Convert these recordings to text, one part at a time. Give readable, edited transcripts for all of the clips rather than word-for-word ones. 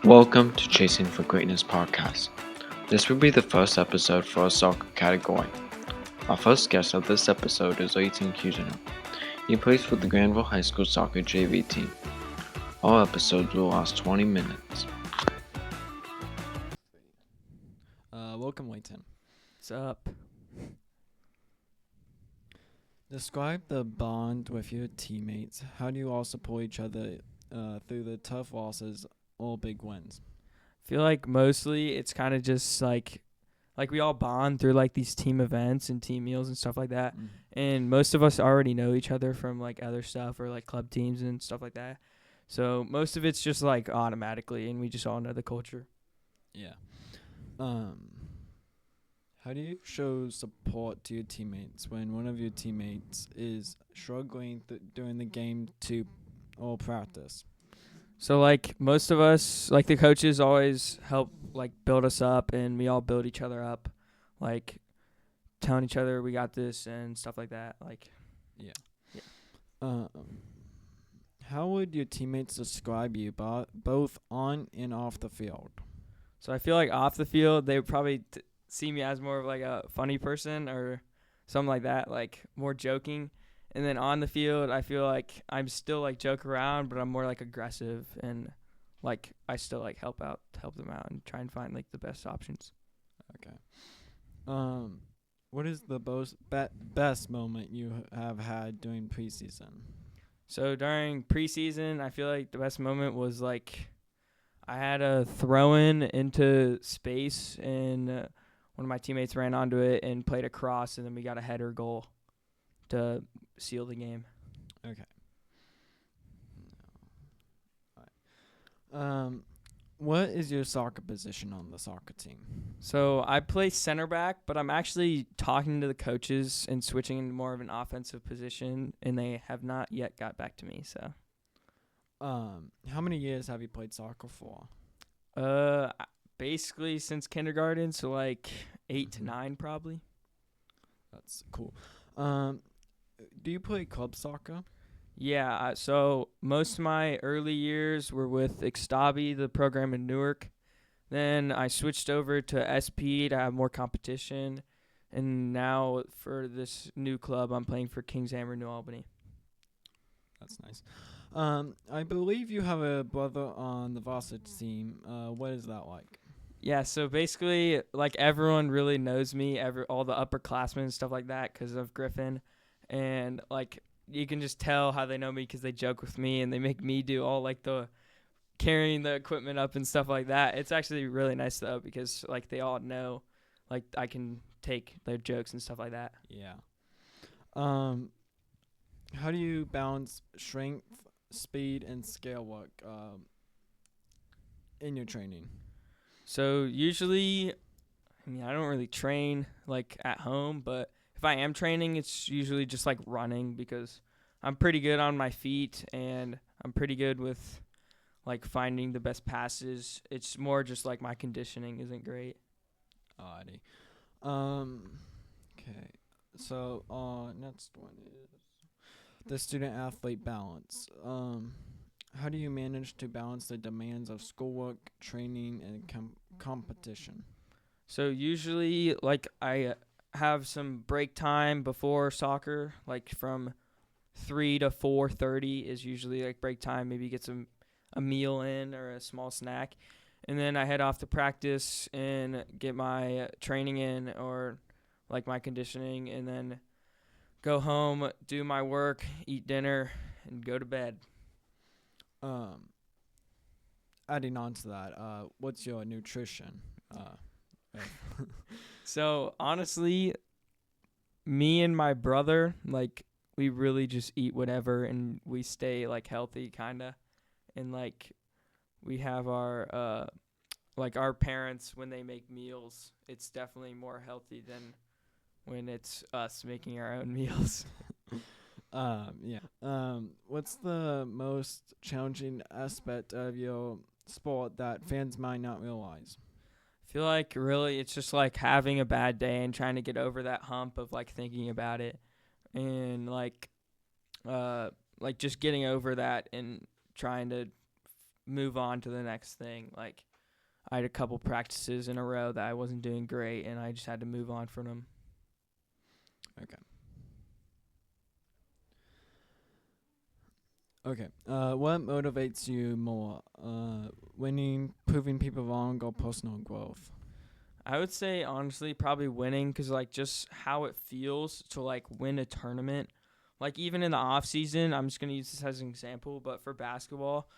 Welcome to Chasing for Greatness podcast. This will be the first episode for our soccer category. Our first guest of this episode is Leyton Cousino. He plays for the Granville High School soccer JV team. All episodes will last 20 minutes. Welcome, Leyton. What's up? Describe the bond with your teammates. How do you all support each other through the tough losses or big wins? I feel like mostly it's kind of just like we all bond through like these team events and team meals and stuff like that. And most of us already know each other from like other stuff or like club teams and stuff like that. So most of it's just like automatically, and we just all know the culture. Yeah. How do you show support to your teammates when one of your teammates is struggling during the game or practice? So like most of us, like the coaches always help like build us up, and we all build each other up, like telling each other we got this and stuff like that. Like, Yeah. How would your teammates describe you both on and off the field? so I feel like off the field they would probably see me as more of like a funny person or something like that, like more joking. And then on the field, I feel like I'm still like joke around, but I'm more like aggressive, and like I still like help them out and try and find like the best options. Okay. What is the best moment you have had during preseason? So during preseason, I feel like the best moment was like I had a throw in into space, and one of my teammates ran onto it and played a cross, and then we got a header goal to seal the game. Okay. All right. What is your soccer position on the soccer team? So I play center back, but I'm actually talking to the coaches and switching into more of an offensive position, and they have not yet got back to me. So, How many years have you played soccer for? basically since kindergarten, so like 8 to 9 probably. That's cool. Do you play club soccer? Yeah, so most of my early years were with Ixtabi, the program in Newark. Then I switched over to SP to have more competition. And now for this new club, I'm playing for Kings Hammer, New Albany. That's nice. I believe you have a brother on the varsity team. What is that like? Yeah, so basically, like, everyone really knows me, all the upperclassmen and stuff like that because of Griffin. And, like, you can just tell how they know me because they joke with me and they make me do all, like, the carrying the equipment up and stuff like that. It's actually really nice, though, because, like, they all know, like, I can take their jokes and stuff like that. Yeah. How do you balance strength, speed, and scale work in your training? So usually, I don't really train like at home, but if I am training, it's usually just like running because I'm pretty good on my feet and I'm pretty good with like finding the best passes. It's more just like my conditioning isn't great. Alrighty. Okay. So, next one is the student-athlete balance. How do you manage to balance the demands of schoolwork, training, and competition? So usually, like I have some break time before soccer, like from 3 to 4:30 is usually like break time. Maybe get a meal in or a small snack, and then I head off to practice and get my training in or like my conditioning, and then go home, do my work, eat dinner, and go to bed. Adding on to that, what's your nutrition? So honestly, me and my brother, like, we really just eat whatever and we stay like healthy kinda. And like we have our like our parents when they make meals, it's definitely more healthy than when it's us making our own meals. Yeah. What's the most challenging aspect of your sport that fans might not realize? I feel like really it's just like having a bad day and trying to get over that hump of like thinking about it, and like just getting over that and trying to move on to the next thing. Like, I had a couple practices in a row that I wasn't doing great, and I just had to move on from them. Okay. What motivates you more? Winning, proving people wrong, or personal growth? I would say, honestly, probably winning, because, like, just how it feels to, like, win a tournament. Like, even in the off season, I'm just going to use this as an example, but for basketball,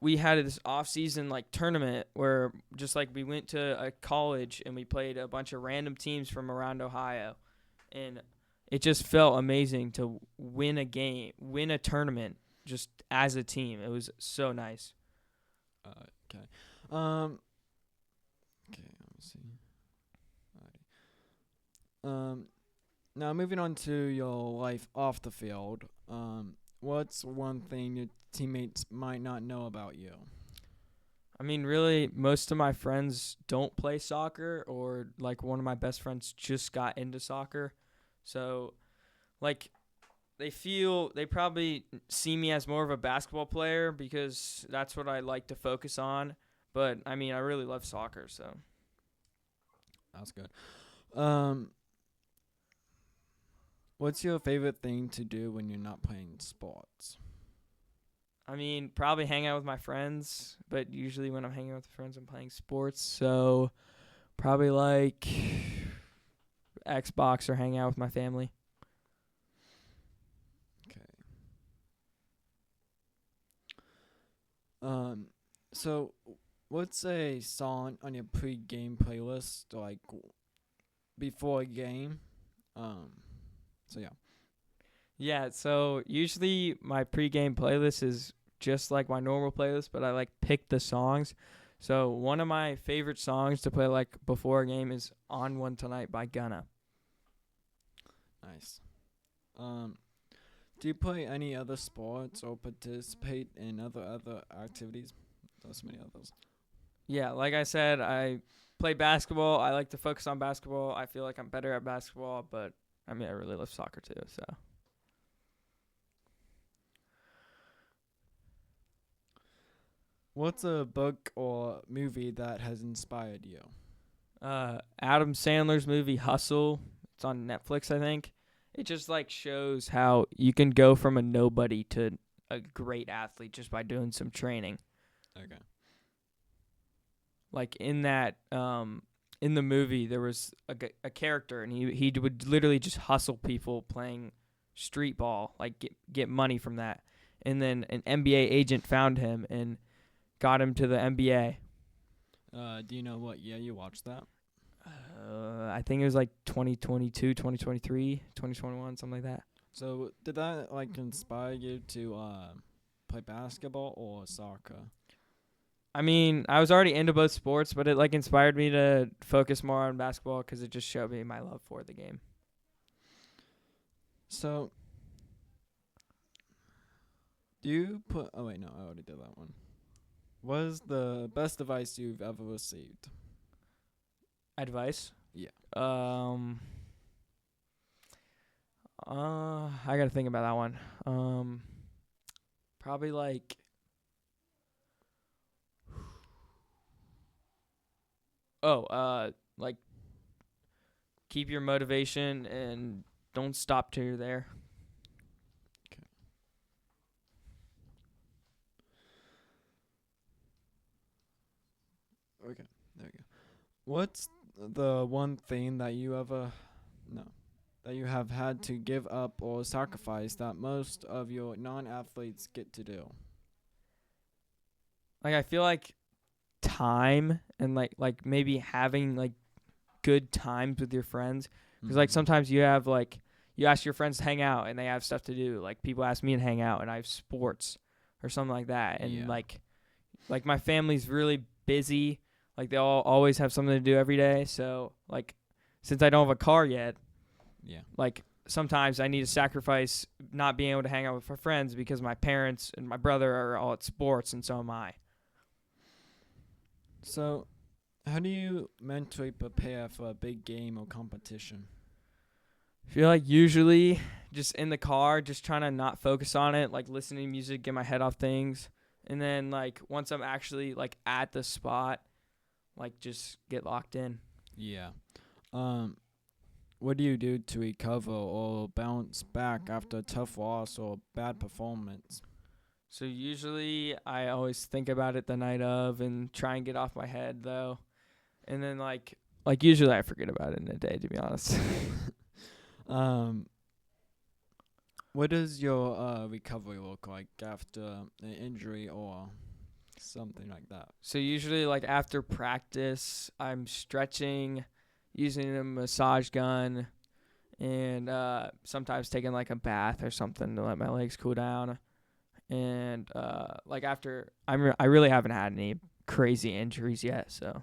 we had this off season, like, tournament where just, like, we went to a college and we played a bunch of random teams from around Ohio. And it just felt amazing to win a game, win a tournament just as a team. It was so nice. Okay. Okay, let's see. Now moving on to your life off the field. What's one thing your teammates might not know about you? I mean, really, most of my friends don't play soccer, or, like, one of my best friends just got into soccer. So, like, they probably see me as more of a basketball player because that's what I like to focus on. But, I mean, I really love soccer, so. That's good. What's your favorite thing to do when you're not playing sports? I mean, probably hang out with my friends, but usually when I'm hanging out with friends, I'm playing sports. So, probably, like, Xbox or hang out with my family. So what's a song on your pre-game playlist, like before a game? So yeah. Yeah, so usually my pregame playlist is just like my normal playlist, but I like pick the songs. So one of my favorite songs to play like before a game is On One Tonight by Gunna. Nice. Do you play any other sports or participate in other activities? There's many others. Yeah, like I said, I play basketball. I like to focus on basketball. I feel like I'm better at basketball, but I mean, I really love soccer too, so. What's a book or movie that has inspired you? Adam Sandler's movie Hustle. It's on Netflix, I think. It just like shows how you can go from a nobody to a great athlete just by doing some training. Okay. Like in that, in the movie, there was a character, and he would literally just hustle people playing street ball, like get money from that. And then an NBA agent found him and got him to the NBA. Do you know what year you watched that? I think it was like 2022, 2023, 2021, something like that. So did that like inspire you to play basketball or soccer? I mean, I was already into both sports, but it like inspired me to focus more on basketball because it just showed me my love for the game. So, do you put... Oh, wait, no, I already did that one. What is the best advice you've ever received? Advice? Yeah. I gotta think about that one. Probably like... like keep your motivation and don't stop till you're there. Okay, there we go. What's the one thing that you have had to give up or sacrifice that most of your non-athletes get to do? Like I feel like time and like maybe having like good times with your friends, because like sometimes you have like you ask your friends to hang out and they have stuff to do. Like people ask me to hang out and I have sports or something like that. And like my family's really busy. Like they all always have something to do every day. So like since I don't have a car yet, like sometimes I need to sacrifice not being able to hang out with my friends because my parents and my brother are all at sports, and so am I. So, how do you mentally prepare for a big game or competition? I feel like usually just in the car, just trying to not focus on it, like listening to music, get my head off things, And then like once I'm actually like at the spot, like just get locked in. Yeah. What do you do to recover or bounce back after a tough loss or bad performance? So usually I always think about it the night of and try and get off my head though. And then like usually I forget about it in a day, to be honest. What does your recovery look like after an injury or something like that? So usually like after practice, I'm stretching, using a massage gun, and sometimes taking like a bath or something to let my legs cool down. And like after I really haven't had any crazy injuries yet, so.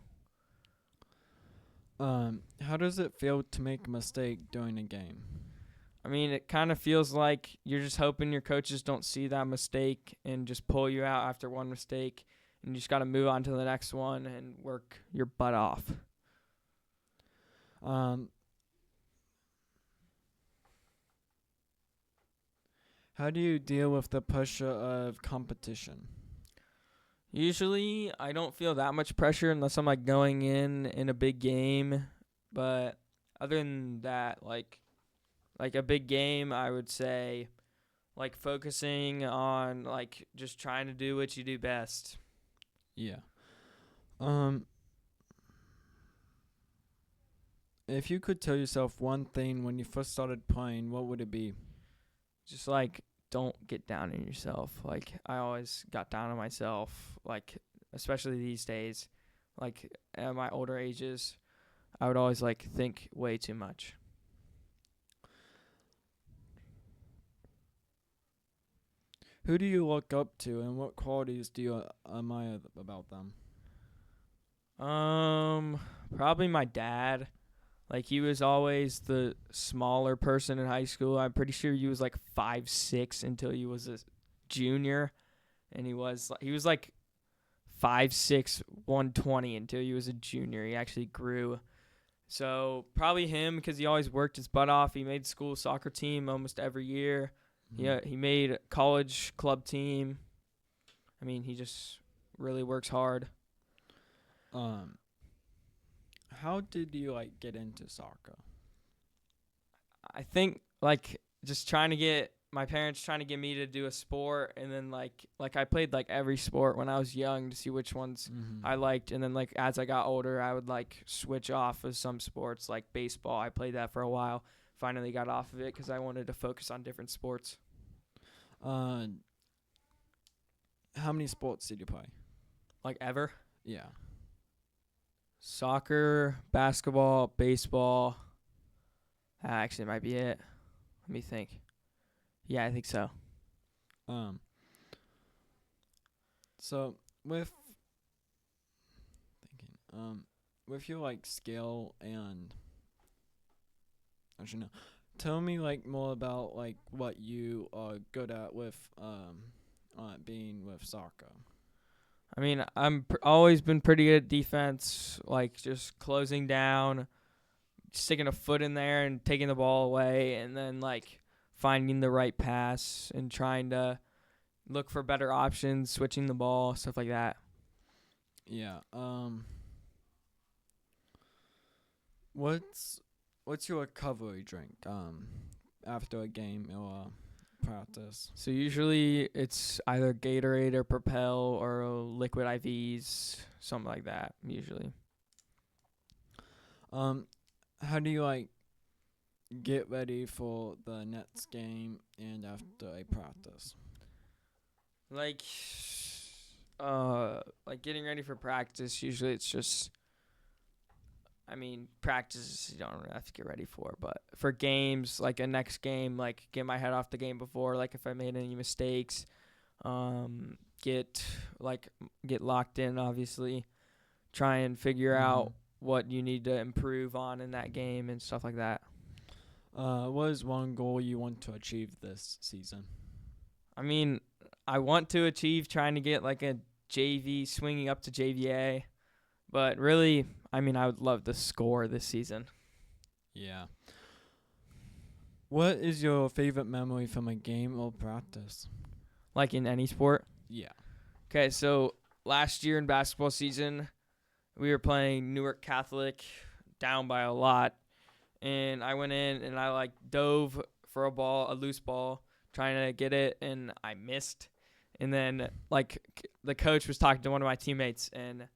How does it feel to make a mistake during a game? I mean, it kind of feels like you're just hoping your coaches don't see that mistake and just pull you out after one mistake, and you just got to move on to the next one and work your butt off. How do you deal with the pressure of competition? Usually, I don't feel that much pressure unless I'm like going in a big game, but other than that, like a big game, I would say like focusing on like just trying to do what you do best. Yeah. If you could tell yourself one thing when you first started playing, what would it be? Just like don't get down on yourself. Like I always got down on myself, like especially these days. Like at my older ages, I would always like think way too much. Who do you look up to, and what qualities do you admire about them? Probably my dad. Like he was always the smaller person in high school. I'm pretty sure he was like 5'6" until he was a junior, and he was like 5'6", 120 until he was a junior. He actually grew. So probably him because he always worked his butt off. He made school soccer team almost every year. Yeah, he made college club team. I mean, he just really works hard. How did you like get into soccer? I think like just trying to get my parents trying to get me to do a sport, and then like I played like every sport when I was young to see which ones I liked, and then like as I got older, I would like switch off of some sports like baseball. I played that for a while. Finally got off of it because I wanted to focus on different sports. How many sports did you play? Like ever? Yeah. Soccer, basketball, baseball. Actually, it might be it. Let me think. Yeah, I think so. So with thinking, with your like skill and actually no, tell me like more about like what you are good at with being with soccer. I mean, always been pretty good at defense, like just closing down, sticking a foot in there and taking the ball away, and then like finding the right pass and trying to look for better options, switching the ball, stuff like that. Yeah. What's your recovery drink after a game or practice? So usually it's either Gatorade or Propel or liquid IVs, something like that, usually. How do you like get ready for the next game and after a practice? Like getting ready for practice, usually it's just practice you don't really have to get ready for, but for games, like a next game, like get my head off the game before, like if I made any mistakes, get locked in, obviously, try and figure out what you need to improve on in that game and stuff like that. What is one goal you want to achieve this season? I mean, I want to achieve trying to get like a JV, swinging up to JVA, but really, I would love to score this season. Yeah. What is your favorite memory from a game or practice? Like in any sport? Yeah. Okay, so last year in basketball season, we were playing Newark Catholic, down by a lot, and I went in and I like dove for a loose ball, trying to get it, and I missed. And then like the coach was talking to one of my teammates, and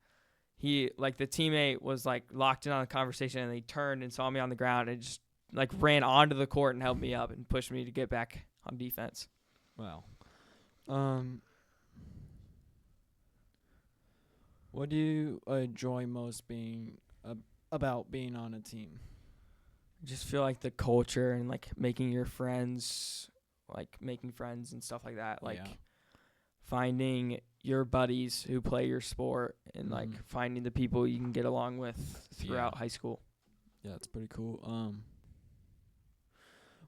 the teammate was like locked in on the conversation, and he turned and saw me on the ground and just like ran onto the court and helped me up and pushed me to get back on defense. Wow. What do you enjoy most about being on a team? I just feel like the culture and like making friends and stuff like that. Like finding your buddies who play your sport and like finding the people you can get along with throughout high school. Yeah, it's pretty cool.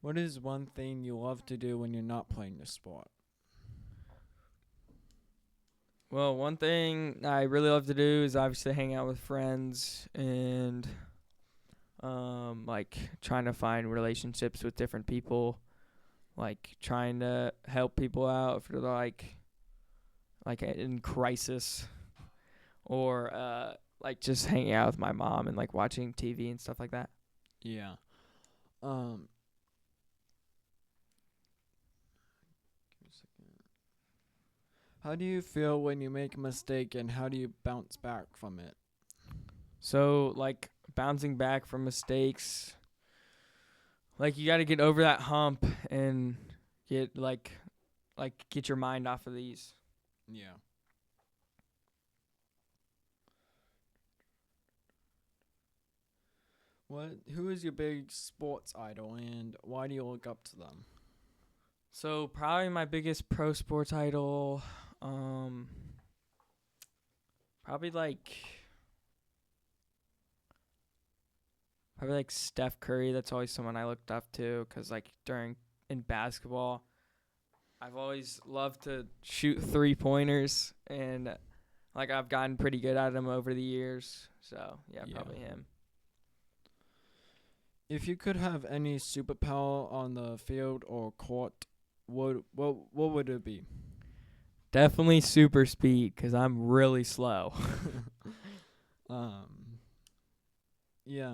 What is one thing you love to do when you're not playing the sport? Well, one thing I really love to do is obviously hang out with friends and like trying to find relationships with different people, like trying to help people out if they're like in crisis, or like just hanging out with my mom and like watching TV and stuff like that. Yeah. How do you feel when you make a mistake, and how do you bounce back from it? So, like, bouncing back from mistakes, like, you got to get over that hump and get your mind off of these. Yeah. Who is your big sports idol, and why do you look up to them? So, probably my biggest pro sports idol, probably like Steph Curry. That's always someone I looked up to, because like in basketball, I've always loved to shoot 3-pointers, and like I've gotten pretty good at them over the years. So yeah, probably him. If you could have any superpower on the field or court, what would it be? Definitely super speed, because I'm really slow. Yeah.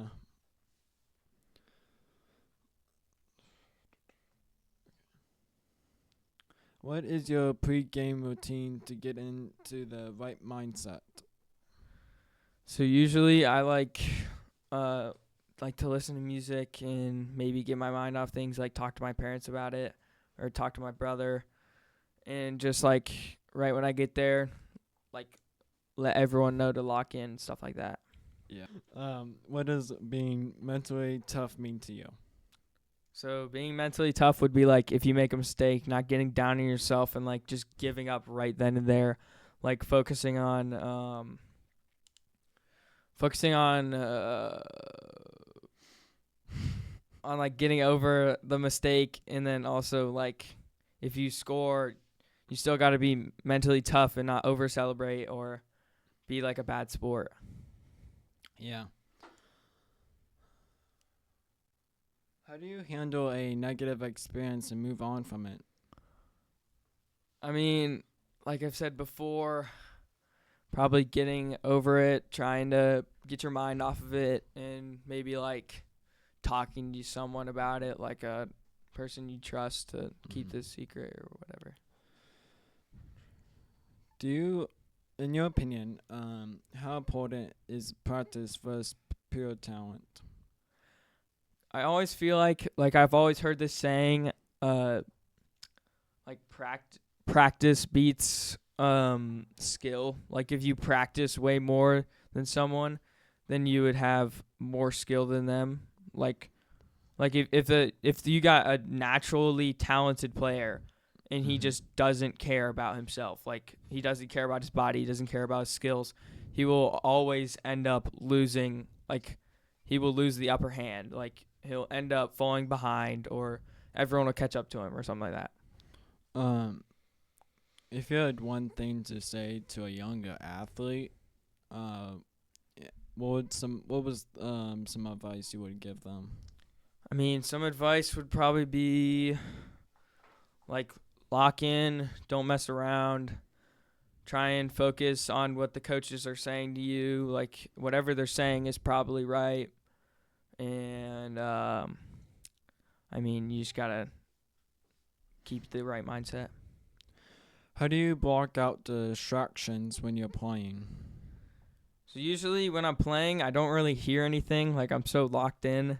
What is your pre-game routine to get into the right mindset? So usually I like to listen to music and maybe get my mind off things, like talk to my parents about it or talk to my brother, and just like right when I get there, like let everyone know to lock in and stuff like that. Yeah. What does being mentally tough mean to you? So being mentally tough would be like if you make a mistake, not getting down on yourself and like just giving up right then and there, like focusing on on like getting over the mistake, and then also like if you score, you still got to be mentally tough and not over celebrate or be like a bad sport. Yeah. How do you handle a negative experience and move on from it? I mean, like I've said before, probably getting over it, trying to get your mind off of it, and maybe like talking to someone about it, like a person you trust to keep this secret or whatever. Do you, in your opinion, how important is practice versus pure talent? I always feel like I've always heard this saying, like practice beats skill. Like if you practice way more than someone, then you would have more skill than them. Like if you got a naturally talented player and he just doesn't care about himself, like he doesn't care about his body, he doesn't care about his skills, he will always end up losing. Like he will lose the upper hand. Like he'll end up falling behind, or everyone will catch up to him or something like that. If you had one thing to say to a younger athlete, what was some advice you would give them? I mean, some advice would probably be like lock in, don't mess around, try and focus on what the coaches are saying to you. Like, whatever they're saying is probably right. And, you just got to keep the right mindset. How do you block out distractions when you're playing? So usually when I'm playing, I don't really hear anything. Like, I'm so locked in.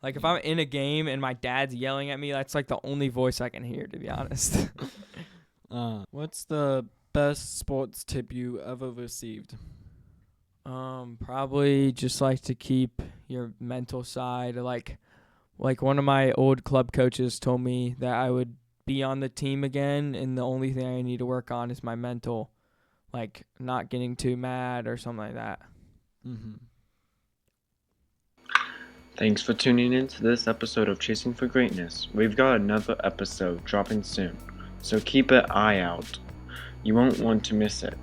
Like, if I'm in a game and my dad's yelling at me, that's, like, the only voice I can hear, to be honest. What's the best sports tip you ever received? Probably just, like, to keep your mental side. Like one of my old club coaches told me that I would be on the team again, and the only thing I need to work on is my mental, like not getting too mad or something like that. Mm-hmm. Thanks for tuning in to this episode of Chasing for Greatness. We've got another episode dropping soon, so keep an eye out. You won't want to miss it.